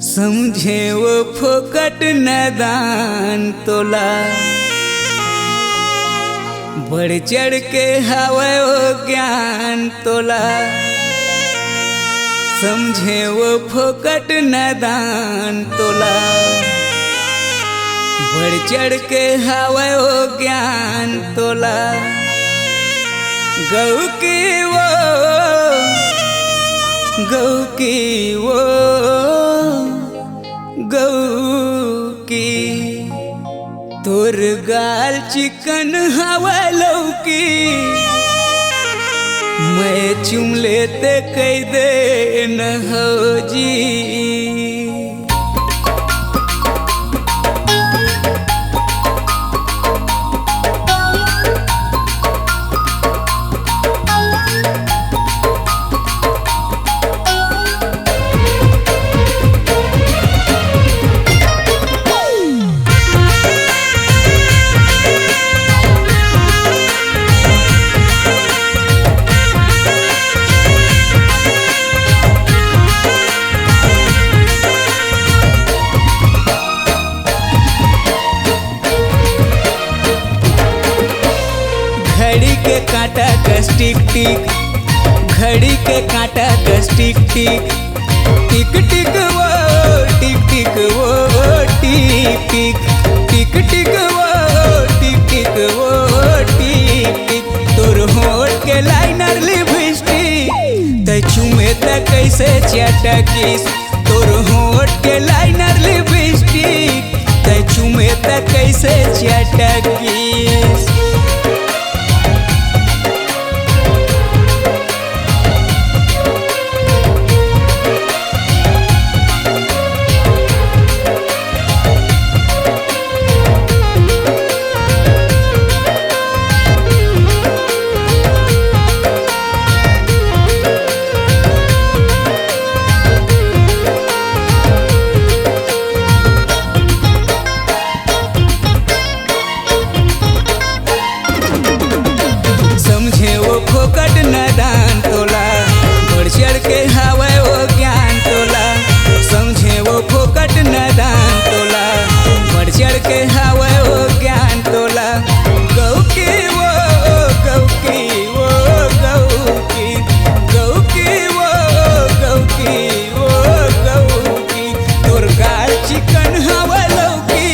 समझे वो फोकट नदान तोला, बढ़ चढ़ के हवे वो ज्ञान तोला। समझे वो फोकट नदान तोला, बढ़ चढ़ के हवे वो ज्ञान तोला। गौ की वो गौ की तोर गाल चिकन हवा लौकी। मैं चुम लेते कह दे न हो जी। घड़ी के कांटा कस टिक टिक, घड़ी के कांटा कस टिक टिक, टिक टिक वो टिक टिक वो टिक टिक, टिक टिक वो टिक टिक वो टिक टिक। तोर होठ के लाइनर लिपस्टिक त चुमे त कैसे चटकीस। तोर होठ के लाइनर लिपस्टिक त चुमे त कैसे चटकीस। फोकट नदान तोला, बढ़ चढ़ के हवे वो ज्ञान तोला। समझे वो फोकट नदान तोला, बढ़ चढ़ के हवे वो ज्ञान तोला। गौ की वो गौ की वो गौ की, गौ की वो गौ की वो गौ की। तोर गाल चिकन हवा लौकी,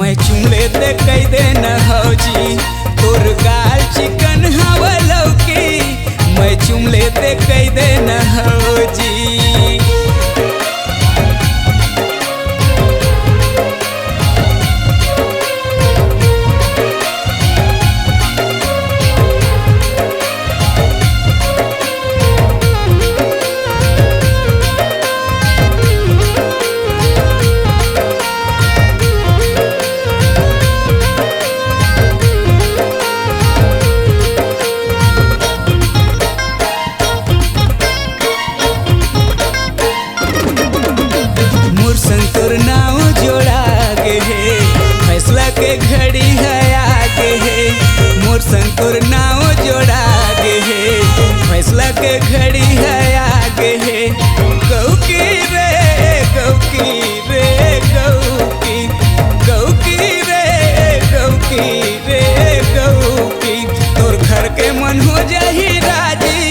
मैं चुम लेते कह दे न हो जी। तोर गाल चिकन हवा लौकी, मैं चुम लेते कह दे न हो जी। तोर नाव जोड़ा गे है, फैसला के घड़ी है आगे है। मोर संग तोर नाव जोड़ा गे है, फैसला के घड़ी है आगे है। गौ की रे गौ की रे गौ की, गौ की रे गौ की रे गौ की। तोर घर के मन हो जाही राजी,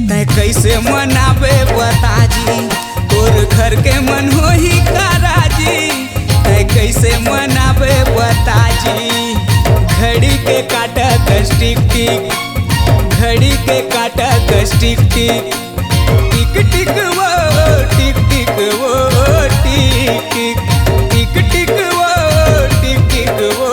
तै कैसे मनाबे बता जी। तोर घर के मन हो ही का राजी, तै कैसे मनाबे बता जी। घड़ी के काटा कस टिक टिक, घड़ी के काटा कस टिक टिक, टिक टिक वो टिक टिक वो टिक टिक, टिक टिक वो टिक टिक वो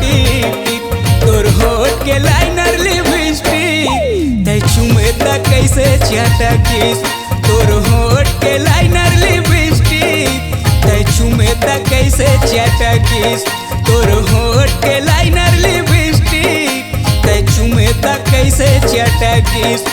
टिक टिक। तोर होठ के लाइनर लिपस्टिक तै चुमे त कैसे चटकीस। तोर होठ के लाइनर लिपस्टिक तै चुमे त कैसे चटकीस। तोर होठ के लाइनर लिपस्टिक तै चुमे त कैसे चटकीस।